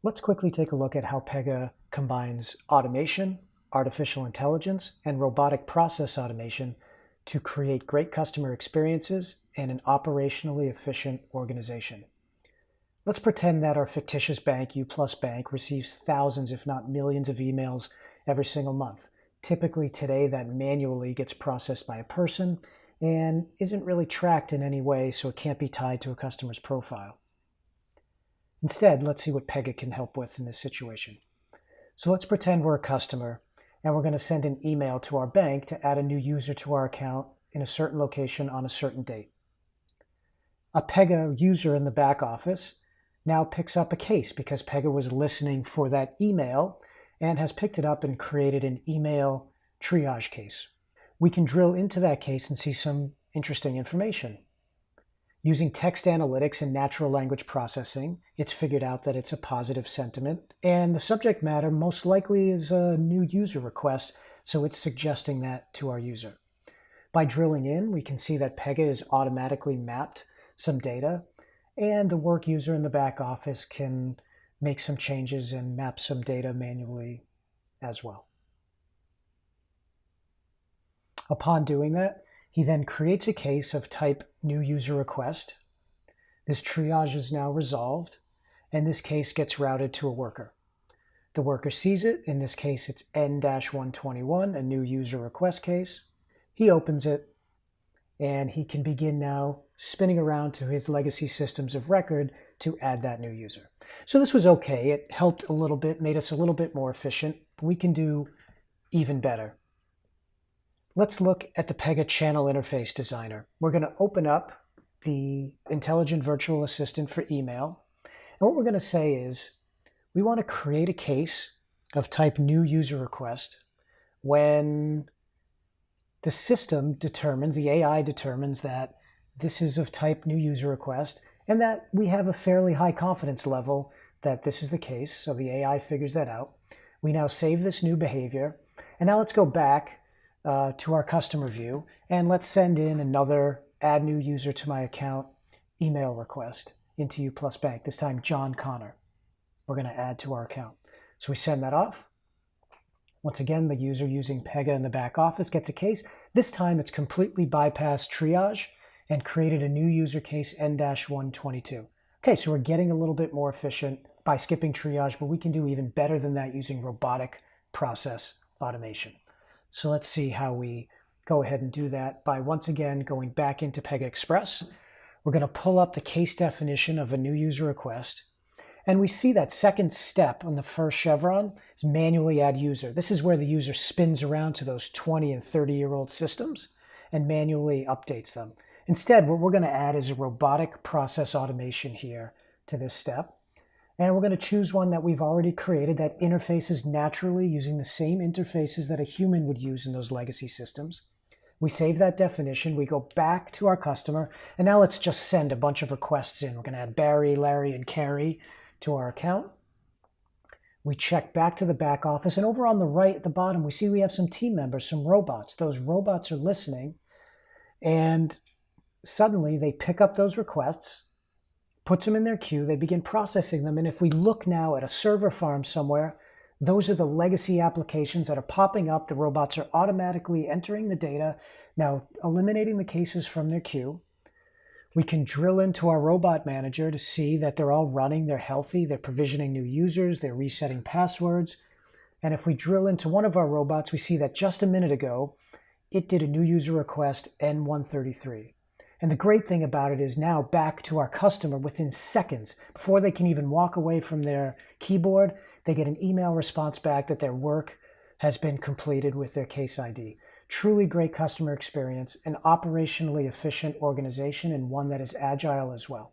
Let's quickly take a look at how Pega combines automation, artificial intelligence, and robotic process automation to create great customer experiences and an operationally efficient organization. Let's pretend that our fictitious bank, U Plus Bank, receives thousands, if not millions, of emails every single month. Typically today, that manually gets processed by a person and isn't really tracked in any way, so it can't be tied to a customer's profile. Instead, let's see what Pega can help with in this situation. So let's pretend we're a customer and we're going to send an email to our bank to add a new user to our account in a certain location on a certain date. A Pega user in the back office now picks up a case because Pega was listening for that email and has picked it up and created an email triage case. We can drill into that case and see some interesting information. Using text analytics and natural language processing, it's figured out that it's a positive sentiment, and the subject matter most likely is a new user request, so it's suggesting that to our user. By drilling in, we can see that Pega has automatically mapped some data, and the work user in the back office can make some changes and map some data manually as well. Upon doing that, he then creates a case of type new user request. This triage is now resolved, and this case gets routed to a worker. The worker sees it. In this case, it's N-121, a new user request case. He opens it, and he can begin now spinning around to his legacy systems of record to add that new user. So this was okay. It helped a little bit, made us a little bit more efficient. We can do even better. Let's look at the Pega Channel Interface Designer. We're going to open up the Intelligent Virtual Assistant for email. And what we're going to say is we want to create a case of type new user request when the system determines, the AI determines that this is of type new user request and that we have a fairly high confidence level that this is the case. So the AI figures that out. We now save this new behavior. And now let's go back to our customer view, and let's send in another add new user to my account email request into U Plus Bank, this time John Connor. We're going to add to our account. So we send that off. Once again, the user using Pega in the back office gets a case. This time it's completely bypassed triage and created a new user case N-122. Okay, so we're getting a little bit more efficient by skipping triage, but we can do even better than that using robotic process automation. So let's see how we go ahead and do that by once again going back into Pega Express. We're going to pull up the case definition of a new user request. And we see that second step on the first chevron is manually add user. This is where the user spins around to those 20 and 30-year-old systems and manually updates them. Instead, what we're going to add is a robotic process automation here to this step. And we're going to choose one that we've already created that interfaces naturally using the same interfaces that a human would use in those legacy systems. We save that definition, we go back to our customer, and now let's just send a bunch of requests in. We're going to add Barry, Larry, and Carrie to our account. We check back to the back office, and over on the right at the bottom, we see we have some team members, some robots. Those robots are listening, and suddenly they pick up those requests, puts them in their queue, they begin processing them, and if we look now at a server farm somewhere, those are the legacy applications that are popping up. The robots are automatically entering the data, now eliminating the cases from their queue. We can drill into our robot manager to see that they're all running, they're healthy, they're provisioning new users, they're resetting passwords. And if we drill into one of our robots, we see that just a minute ago, it did a new user request N133. And the great thing about it is now back to our customer within seconds. Before they can even walk away from their keyboard, they get an email response back that their work has been completed with their case ID. Truly great customer experience, an operationally efficient organization, and one that is agile as well.